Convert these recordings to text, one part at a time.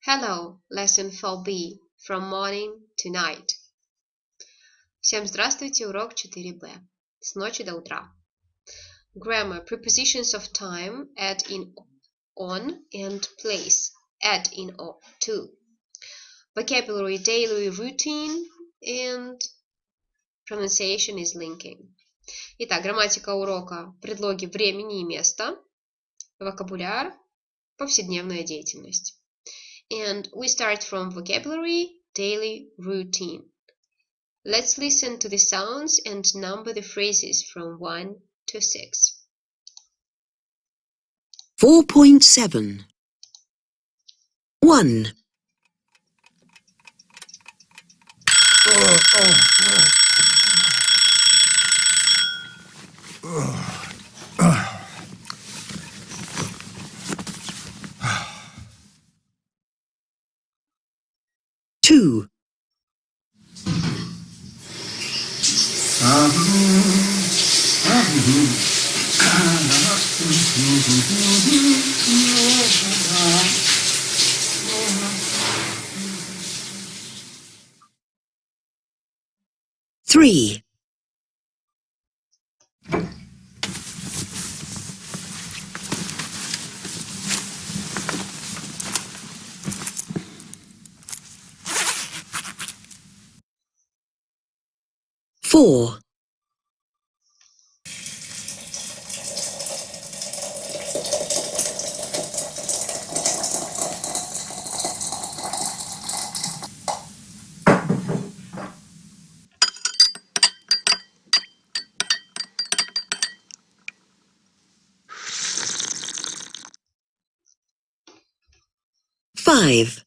Hello, lesson 4b, from morning to night. Всем здравствуйте, урок 4b. С ночи до утра. Grammar, prepositions of time, at, in, on, and place, at, in, to. Vocabulary, daily routine, and pronunciation is linking. Итак, грамматика урока, предлоги времени и места, вокабуляр, повседневная деятельность. And we start from vocabulary, daily routine. Let's listen to the sounds and number the phrases from 1 to 6. 4.7 1 2 3 4 5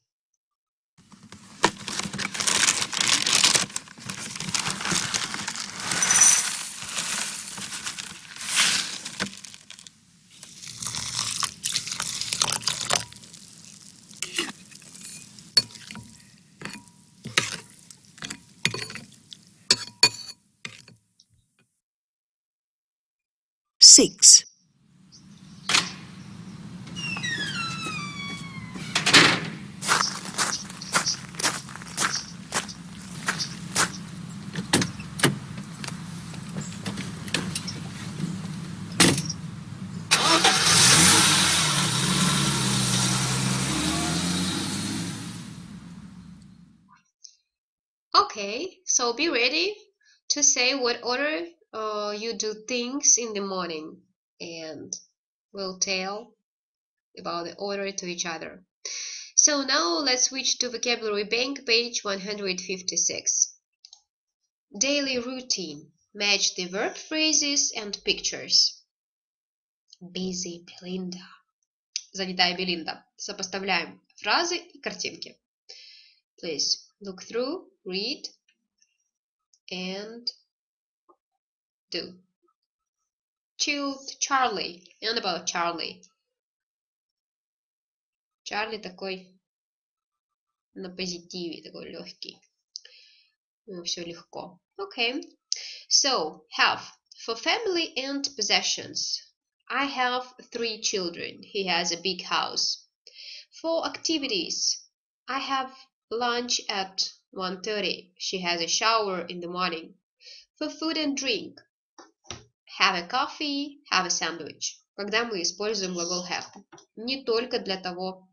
6 Okay, so be ready to say what order you do things in the morning, and we'll tell about the order to each other. So now let's switch to vocabulary bank, page 156. Daily routine. Match the verb phrases and pictures. Busy Belinda. Занятая Белинда. Сопоставляем фразы и картинки. Please look through, read, and do. Chilled Charlie. And about Charlie. Чарли такой на позитиве, такой легкий. Все легко. Okay. So, have. For family and possessions. I have 3 children. He has a big house. For activities. I have lunch at 1:30. She has a shower in the morning. For food and drink. Have a coffee, have a sandwich. Когда мы используем глагол have. Не только для того,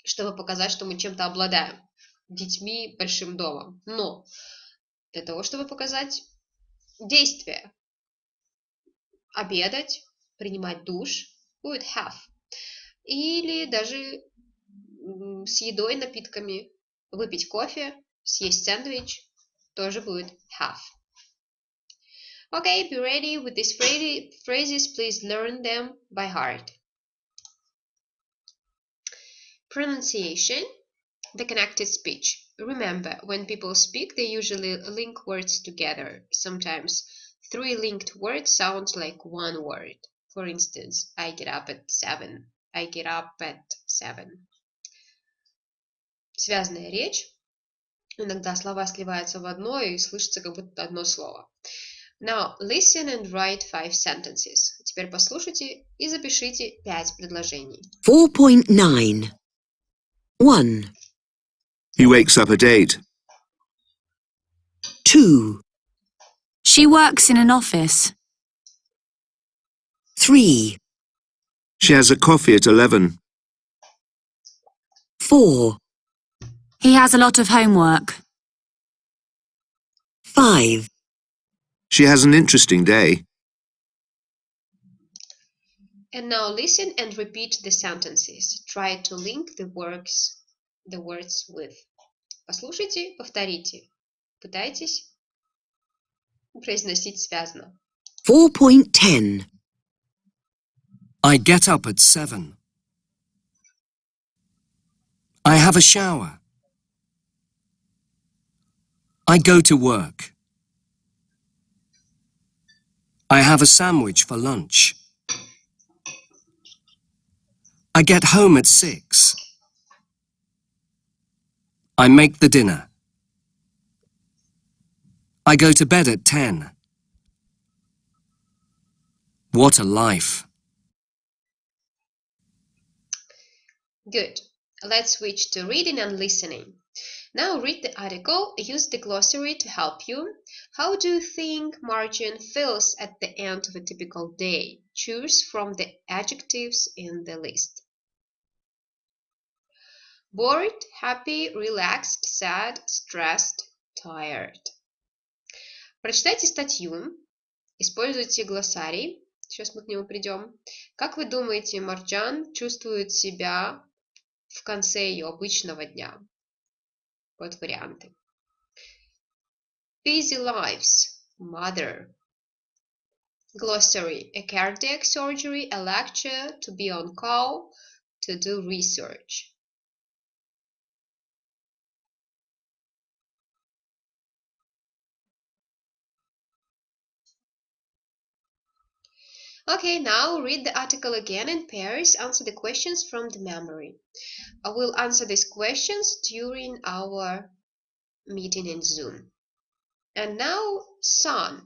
чтобы показать, что мы чем-то обладаем. Детьми, большим домом. Но для того, чтобы показать действие. Обедать, принимать душ будет have. Или даже с едой, напитками. Выпить кофе, съесть сэндвич тоже будет have. Okay, be ready with these phrases. Please learn them by heart. Pronunciation, the connected speech. Remember, when people speak, they usually link words together. Sometimes 3 linked words sound like one word. For instance, I get up at 7. I get up at 7. Связная речь. Иногда слова сливаются в одно и слышится как будто одно слово. Now, listen and write 5 sentences. Теперь послушайте и запишите 5 предложений. 4.9 1 He wakes up at 8. 2, She works in an office. 3, She has a coffee at 11. 4, He has a lot of homework. 5, She has an interesting day. And now listen and repeat the sentences. Try to link the words with. Послушайте, повторите. Пытайтесь произносить связно. 4.10. I get up at 7. I have a shower. I go to work. I have a sandwich for lunch. I get home at 6. I make the dinner. I go to bed at 10. What a life. Good. Let's switch to reading and listening. Now read the article, use the glossary to help you. How do you think Martin feels at the end of a typical day? Choose from the adjectives in the list. Bored, happy, relaxed, sad, stressed, tired. Прочитайте статью, используйте глоссарий. Сейчас мы к нему придем. Как вы думаете, Марджан чувствует себя в конце ее обычного дня? Вот варианты. Busy lives, mother. Glossary, a cardiac surgery, a lecture, to be on call, to do research. Okay, now read the article again in pairs. Answer the questions from the memory. I will answer these questions during our meeting in Zoom. And now, sun,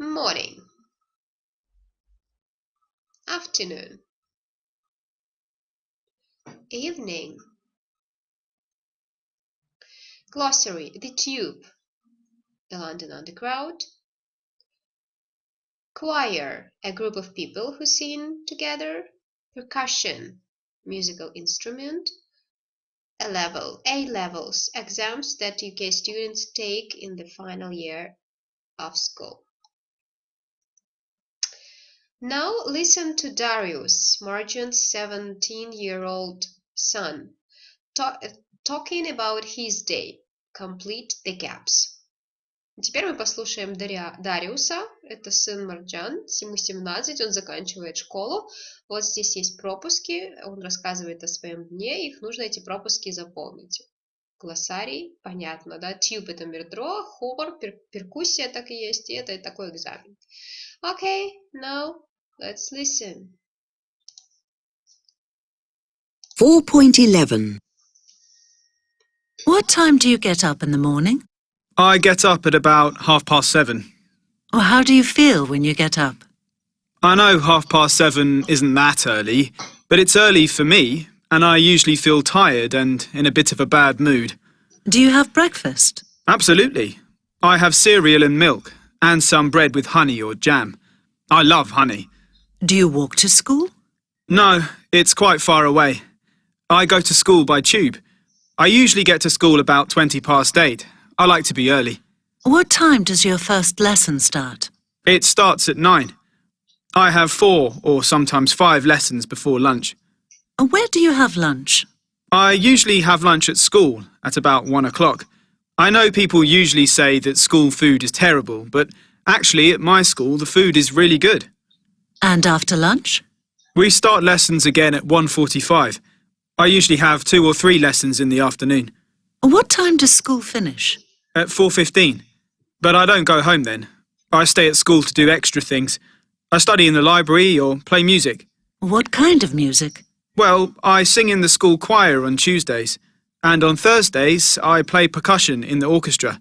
morning, afternoon, evening. Glossary, the tube, the London Underground. Choir, a group of people who sing together. Percussion, musical instrument. A-levels, exams that UK students take in the final year of school. Now listen to Darius, Marjan's 17-year-old son, talking about his day. Complete the gaps. Теперь мы послушаем Дариуса, это сын Марджан, ему 17, он заканчивает школу. Вот здесь есть пропуски, он рассказывает о своем дне, их нужно эти пропуски заполнить. Глоссарий, понятно, да? Тюб это метро, хор, перкуссия так и есть, и это такой экзамен. Okay, now let's listen. 4.11. What time do you get up in the morning? I get up at about 7:30. Or how do you feel when you get up? I know 7:30 isn't that early, but it's early for me, and I usually feel tired and in a bit of a bad mood. Do you have breakfast? Absolutely. I have cereal and milk, and some bread with honey or jam. I love honey. Do you walk to school? No, it's quite far away. I go to school by tube. I usually get to school about 8:20. I like to be early. What time does your first lesson start? It starts at 9. I have 4 or sometimes 5 lessons before lunch. Where do you have lunch? I usually have lunch at school at about 1 o'clock. I know people usually say that school food is terrible, but actually at my school the food is really good. And after lunch? We start lessons again at 1:45. I usually have 2 or 3 lessons in the afternoon. What time does school finish? At 4:15. But I don't go home then. I stay at school to do extra things. I study in the library or play music. What kind of music? Well, I sing in the school choir on Tuesdays. And on Thursdays, I play percussion in the orchestra.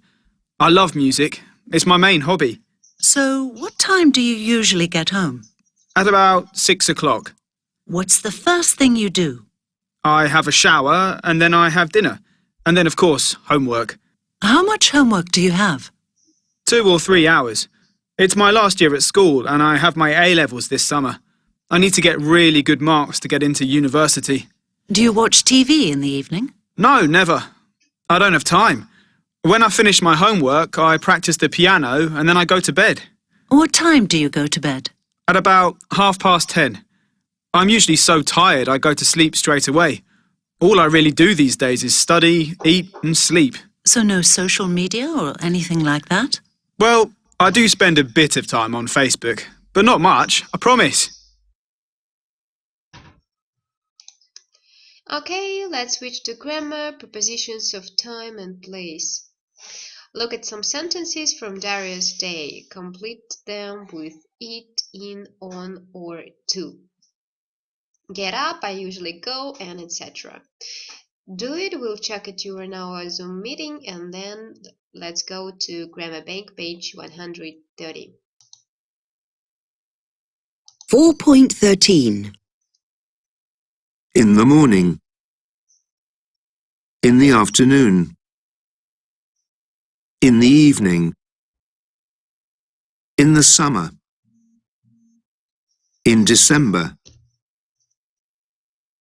I love music. It's my main hobby. So, what time do you usually get home? At about 6 o'clock. What's the first thing you do? I have a shower, and then I have dinner. And then, of course, homework. How much homework do you have? 2 or 3 hours. It's my last year at school, and I have my A-levels this summer. I need to get really good marks to get into university. Do you watch TV in the evening? No, never. I don't have time. When I finish my homework, I practice the piano, and then I go to bed. What time do you go to bed? At about 10:30. I'm usually so tired I go to sleep straight away. All I really do these days is study, eat and sleep. So no social media or anything like that? Well, I do spend a bit of time on Facebook, but not much, I promise. Okay, let's switch to grammar, prepositions of time and place. Look at some sentences from Darius' day. Complete them with it, in, on, or to. Get up, I usually go, and etc. Do it, we'll check it during our Zoom meeting, and then let's go to Grammar Bank, page 130. 4.13. In the morning. In the afternoon. In the evening. In the summer. In December.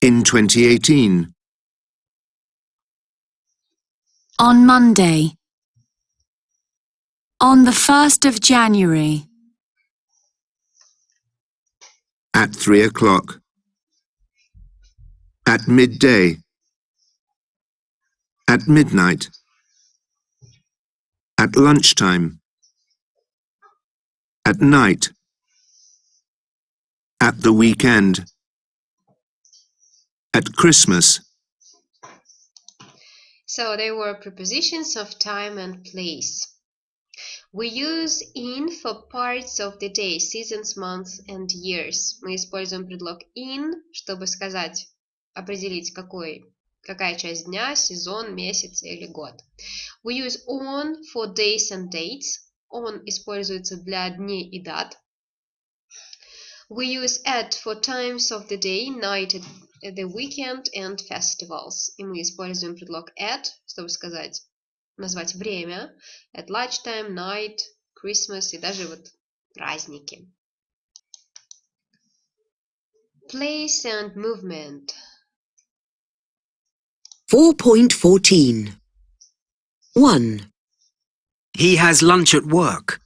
In 2018. On Monday. On the 1st of January. At 3 o'clock. At midday. At midnight. At lunchtime. At night. At the weekend. At Christmas. So they were prepositions of time and place. We use in for parts of the day, seasons, months and years. Мы используем предлог in, чтобы сказать, определить, какая часть дня, сезон, месяц или год. We use on for days and dates. On используется для дней и дат. We use at for times of the day, night, the weekend and festivals. И мы используем предлог at, чтобы сказать, назвать время, at lunchtime, night, Christmas и даже вот праздники. Place and movement. 4.14. 1. He has lunch at work.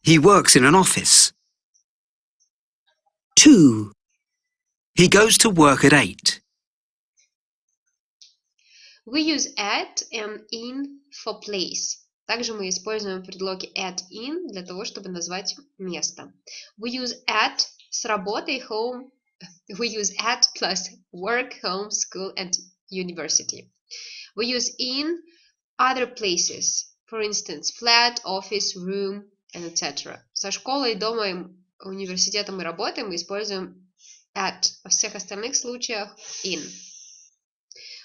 He works in an office. 2. He goes to work at 8. We use at and in for place. Также мы используем предлоги at, in для того, чтобы назвать место. We use at с работой, home. We use at plus work, home, school and university. We use in other places. For instance, flat, office, room and etc. Со школой, домом, университетом и работой мы используем at. Во всех остальных случаях in.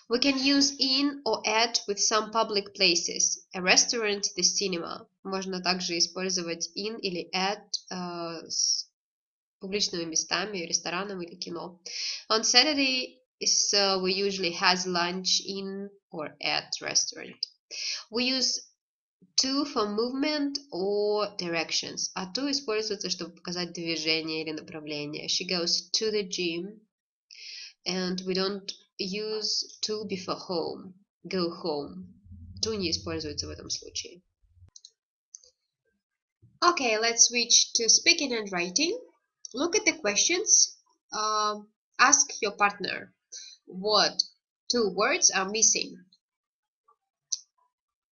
We can use in or at with some public places. A restaurant, the cinema. Можно также использовать in или at с публичными местами, рестораном или кино. On Saturday, we usually has lunch in or at restaurant. We use to for movement or directions. А to используется, чтобы показать движение или направление. She goes to the gym. And we don't use to before home. Go home. To не используется в этом случае. Okay, let's switch to speaking and writing. Look at the questions. Ask your partner what 2 words are missing.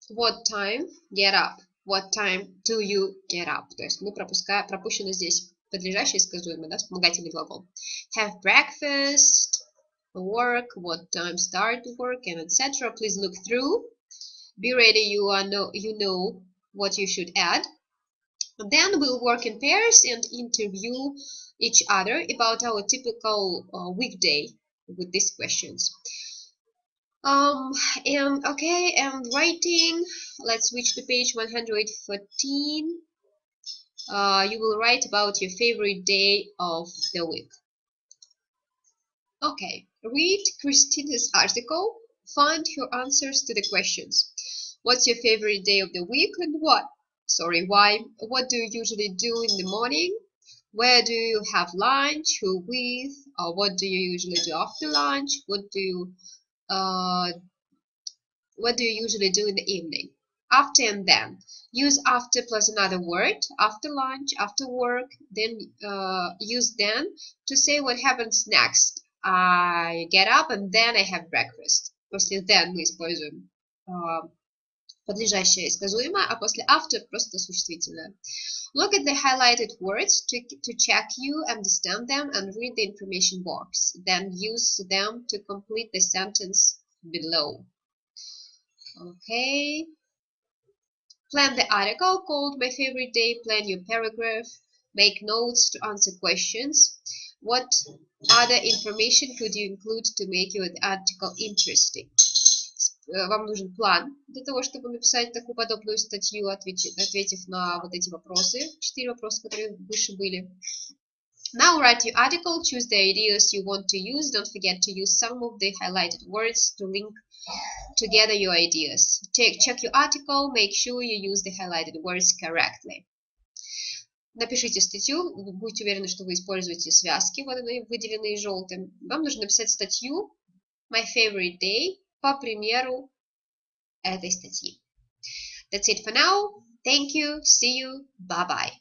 What time? Get up. What time do you get up? То есть мы пропущено здесь подлежащее сказуемое, да, вспомогательный глагол. Have breakfast, work, what time start work, and etc. Please look through. Be ready, you know what you should add. Then we'll work in pairs and interview each other about our typical weekday with these questions. And writing. Let's switch to page 114. You will write about your favorite day of the week. Okay, read Christina's article. Find her answers to the questions. What's your favorite day of the week and what? Sorry, why? What do you usually do in the morning? Where do you have lunch? Who with? Or what do you usually do after lunch? Uh, what do you usually do in the evening? After and then. Use after plus another word. After lunch, after work. Then use then to say what happens next. I get up and then I have breakfast. После then мы используем подлежащее и сказуемое, а после after просто существительное. Look at the highlighted words to check you understand them and read the information box. Then use them to complete the sentence below. Okay. Plan the article called My Favorite Day. Plan your paragraph. Make notes to answer questions. What other information could you include to make your article interesting? Вам нужен план для того, чтобы написать такую подобную статью, ответив на вот эти вопросы, 4 вопроса, которые выше были. Now write your article, choose the ideas you want to use. Don't forget to use some of the highlighted words to link together your ideas. Check your article, make sure you use the highlighted words correctly. Напишите статью, будьте уверены, что вы используете связки, вот они выделенные желтым. Вам нужно написать статью My Favorite Day по примеру этой статьи. That's it for now. Thank you. See you. Bye-bye.